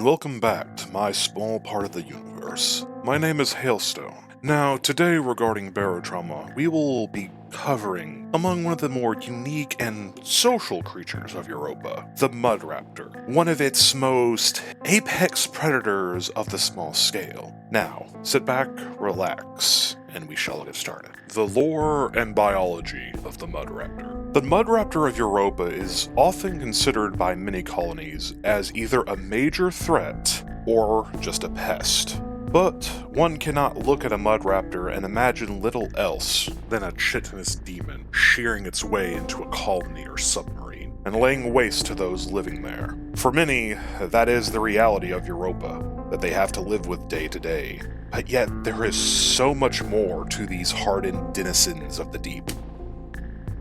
and welcome back to my small part of the universe. My name is Hailstone. Now, today regarding Barotrauma, we will be covering among one of the more unique and social creatures of Europa, the Mudraptor, one of its most apex predators of the small scale. Now, sit back, relax, and we shall get started. The lore and biology of the Mudraptor. The Mudraptor of Europa is often considered by many colonies as either a major threat or just a pest. But one cannot look at a Mudraptor and imagine little else than a chitinous demon shearing its way into a colony or submarine and laying waste to those living there. For many, that is the reality of Europa, that they have to live with day to day. But yet, there is so much more to these hardened denizens of the deep.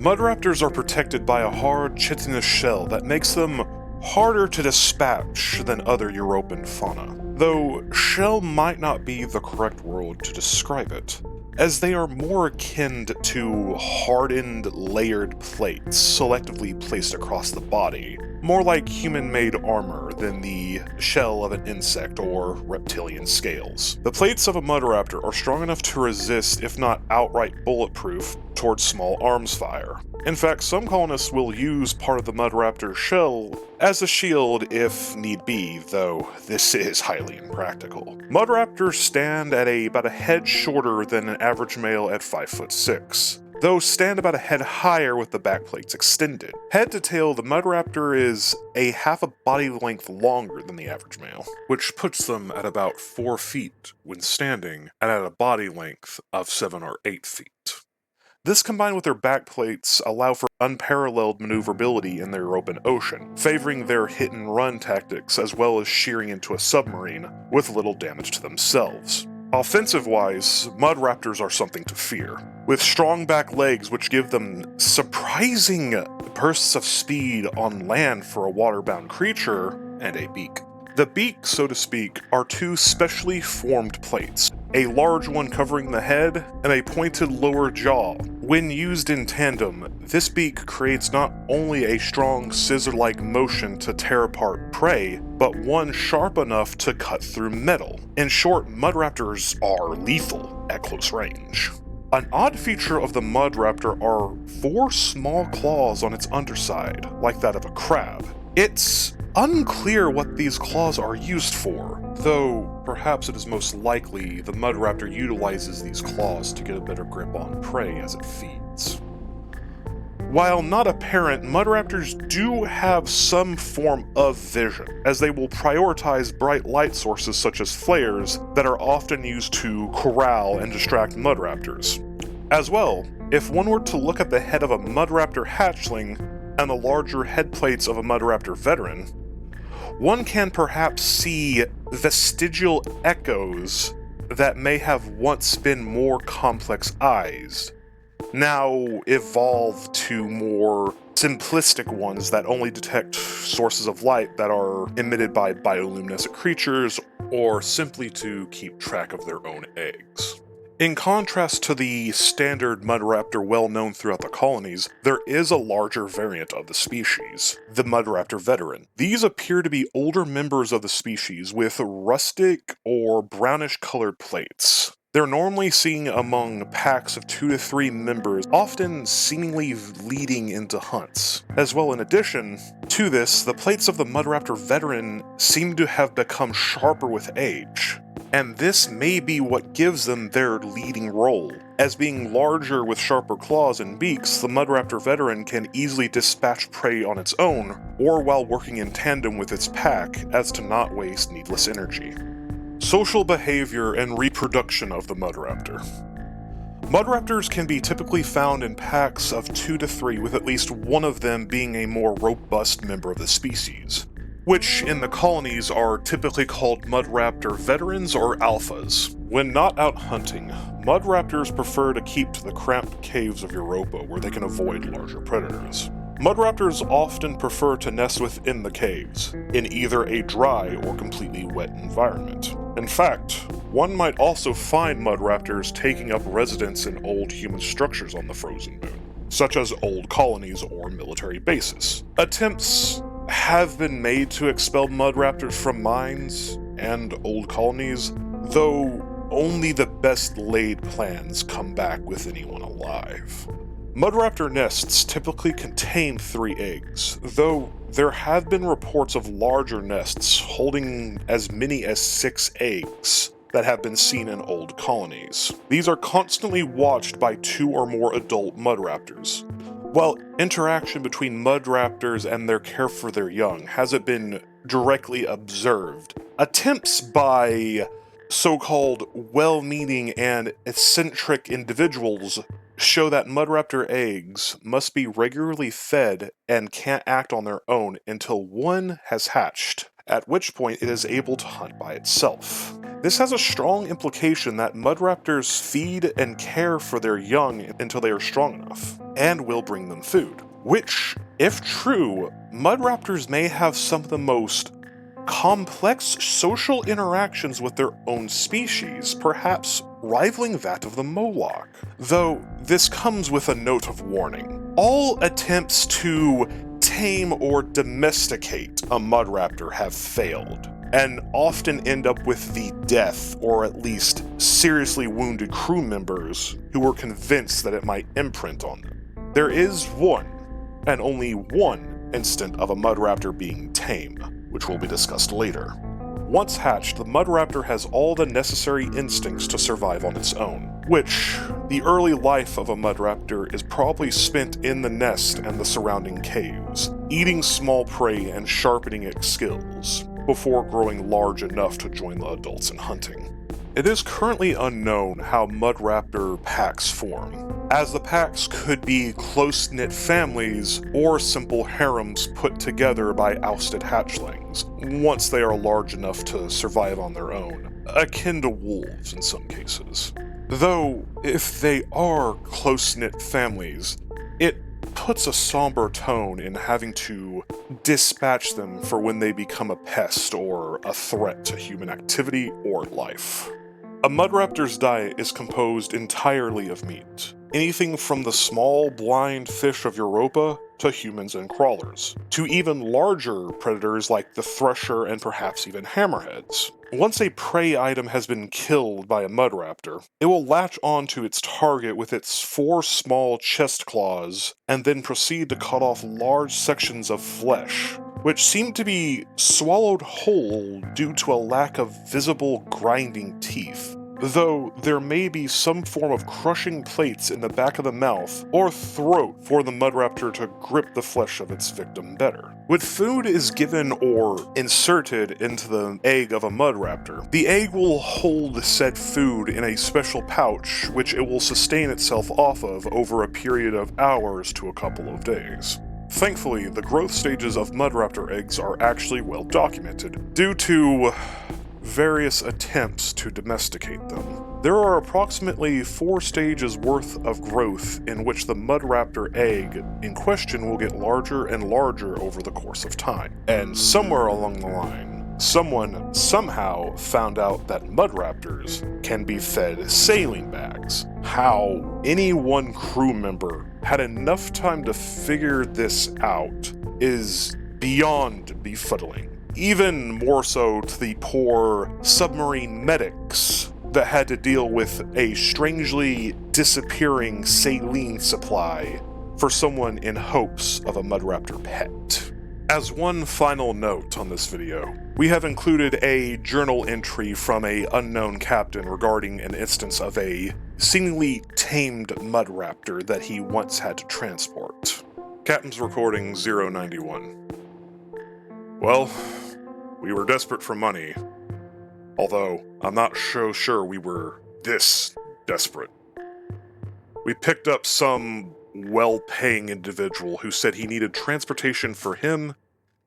Mudraptors are protected by a hard chitinous shell that makes them harder to dispatch than other European fauna, though shell might not be the correct word to describe it, as they are more akin to hardened layered plates selectively placed across the body, more like human-made armor than the shell of an insect or reptilian scales. The plates of a Mudraptor are strong enough to resist, if not outright bulletproof, towards small arms fire. In fact, some colonists will use part of the Mudraptor shell as a shield if need be, though this is highly impractical. Mudraptors stand at about a head shorter than an average male at 5'6", though stand about a head higher with the back plates extended. Head to tail, the Mudraptor is a half a body length longer than the average male, which puts them at about 4 feet when standing and at a body length of 7 or 8 feet. This combined with their backplates allow for unparalleled maneuverability in the European Ocean, favoring their hit-and-run tactics as well as shearing into a submarine with little damage to themselves. Offensive-wise, Mudraptors are something to fear, with strong back legs which give them surprising bursts of speed on land for a water-bound creature, and a beak. The beak, so to speak, are two specially formed plates, a large one covering the head, and a pointed lower jaw. When used in tandem, this beak creates not only a strong scissor-like motion to tear apart prey, but one sharp enough to cut through metal. In short, Mudraptors are lethal at close range. An odd feature of the Mudraptor are 4 small claws on its underside, like that of a crab. It's unclear what these claws are used for, though perhaps it is most likely the Mudraptor utilizes these claws to get a better grip on prey as it feeds. While not apparent, Mudraptors do have some form of vision, as they will prioritize bright light sources such as flares that are often used to corral and distract Mudraptors. As well, if one were to look at the head of a Mudraptor hatchling and the larger head plates of a Mudraptor veteran, one can perhaps see vestigial echoes that may have once been more complex eyes, now evolved to more simplistic ones that only detect sources of light that are emitted by bioluminescent creatures or simply to keep track of their own eggs. In contrast to the standard Mudraptor well known throughout the colonies, there is a larger variant of the species, the Mudraptor veteran. These appear to be older members of the species with rustic or brownish colored plates. They're normally seen among packs of 2 to 3 members, often seemingly leading into hunts. As well, in addition to this, the plates of the Mudraptor veteran seem to have become sharper with age. And this may be what gives them their leading role. As being larger with sharper claws and beaks, the Mudraptor veteran can easily dispatch prey on its own, or while working in tandem with its pack, as to not waste needless energy. Social behavior and reproduction of the Mudraptor. Mudraptors can be typically found in packs of 2 to 3, with at least one of them being a more robust member of the species, which in the colonies are typically called Mudraptor veterans or alphas. When not out hunting, Mudraptors prefer to keep to the cramped caves of Europa where they can avoid larger predators. Mudraptors often prefer to nest within the caves, in either a dry or completely wet environment. In fact, one might also find Mudraptors taking up residence in old human structures on the frozen moon, such as old colonies or military bases. Attempts have been made to expel Mudraptors from mines and old colonies, though only the best laid plans come back with anyone alive. Mudraptor nests typically contain 3 eggs, though there have been reports of larger nests holding as many as 6 eggs that have been seen in old colonies. These are constantly watched by 2 or more adult Mudraptors. While interaction between Mudraptors and their care for their young hasn't been directly observed, attempts by so-called well-meaning and eccentric individuals show that Mudraptor eggs must be regularly fed and can't act on their own until one has hatched, at which point it is able to hunt by itself. This has a strong implication that Mudraptors feed and care for their young until they are strong enough, and will bring them food. Which, if true, Mudraptors may have some of the most complex social interactions with their own species, perhaps rivaling that of the Moloch. Though this comes with a note of warning. All attempts to tame or domesticate a Mudraptor have failed, and often end up with the death or at least seriously wounded crew members who were convinced that it might imprint on them. There is one, and only one, instant of a Mudraptor being tame, which will be discussed later. Once hatched, the Mudraptor has all the necessary instincts to survive on its own, which, the early life of a Mudraptor is probably spent in the nest and the surrounding caves, eating small prey and sharpening its skills, before growing large enough to join the adults in hunting. It is currently unknown how Mudraptor packs form, as the packs could be close-knit families or simple harems put together by ousted hatchlings, once they are large enough to survive on their own, akin to wolves in some cases. Though, if they are close-knit families, it puts a somber tone in having to dispatch them for when they become a pest or a threat to human activity or life. A Mudraptor's diet is composed entirely of meat. Anything from the small, blind fish of Europa to humans and crawlers, to even larger predators like the thresher and perhaps even hammerheads. Once a prey item has been killed by a Mudraptor, it will latch onto its target with its 4 small chest claws and then proceed to cut off large sections of flesh, which seem to be swallowed whole due to a lack of visible grinding teeth, though there may be some form of crushing plates in the back of the mouth or throat for the Mudraptor to grip the flesh of its victim better. When food is given or inserted into the egg of a Mudraptor, the egg will hold said food in a special pouch which it will sustain itself off of over a period of hours to a couple of days. Thankfully, the growth stages of Mudraptor eggs are actually well documented, due to various attempts to domesticate them. There are approximately 4 stages worth of growth in which the Mudraptor egg in question will get larger and larger over the course of time. And somewhere along the line, someone somehow found out that Mudraptors can be fed saline bags. How any one crew member had enough time to figure this out is beyond befuddling. Even more so to the poor submarine medics that had to deal with a strangely disappearing saline supply for someone in hopes of a Mudraptor pet. As one final note on this video, we have included a journal entry from an unknown captain regarding an instance of a seemingly tamed Mudraptor that he once had to transport. Captain's recording 091. Well, we were desperate for money, although I'm not so sure we were this desperate. We picked up some well-paying individual who said he needed transportation for him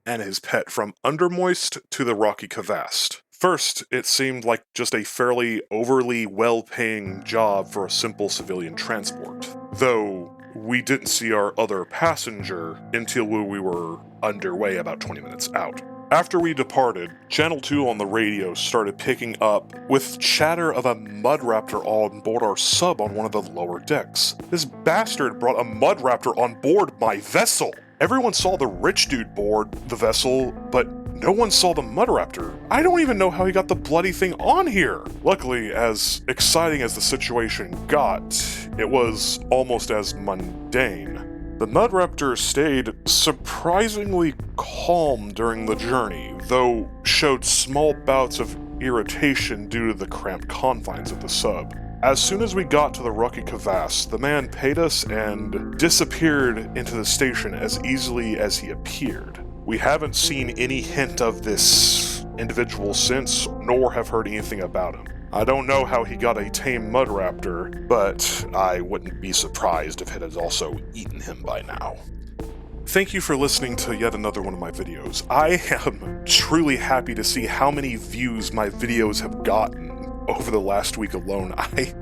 and his pet from Undermoist to the Rocky Cavast. First, it seemed like just a fairly overly well-paying job for a simple civilian transport, though we didn't see our other passenger until we were underway about 20 minutes out. After we departed, Channel 2 on the radio started picking up with chatter of a Mudraptor on board our sub on one of the lower decks. This bastard brought a Mudraptor on board my vessel! Everyone saw the rich dude board the vessel, but no one saw the Mudraptor. I don't even know how he got the bloody thing on here. Luckily, as exciting as the situation got, it was almost as mundane. The Mudraptor stayed surprisingly calm during the journey, though showed small bouts of irritation due to the cramped confines of the sub. As soon as we got to the rocky crevasse, the man paid us and disappeared into the station as easily as he appeared. We haven't seen any hint of this individual since, nor have heard anything about him. I don't know how he got a tame Mudraptor, but I wouldn't be surprised if it had also eaten him by now. Thank you for listening to yet another one of my videos. I am truly happy to see how many views my videos have gotten over the last week alone. I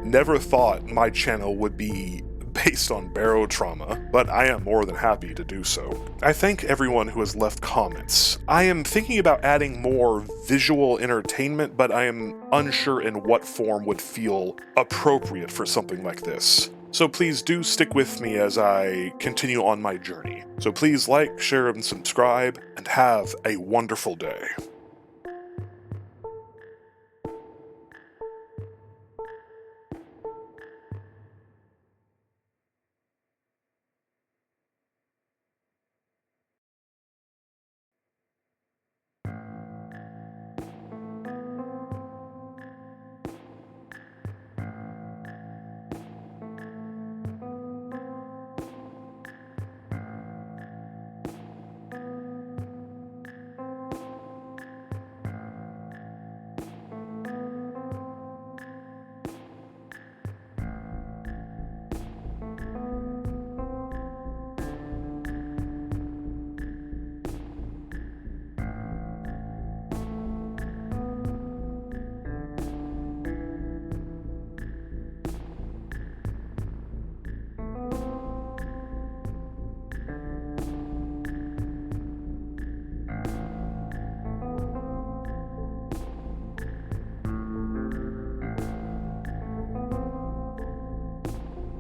never thought my channel would be based on Barotrauma, but I am more than happy to do so. I thank everyone who has left comments. I am thinking about adding more visual entertainment, but I am unsure in what form would feel appropriate for something like this. So please do stick with me as I continue on my journey. So please like, share, and subscribe, and have a wonderful day.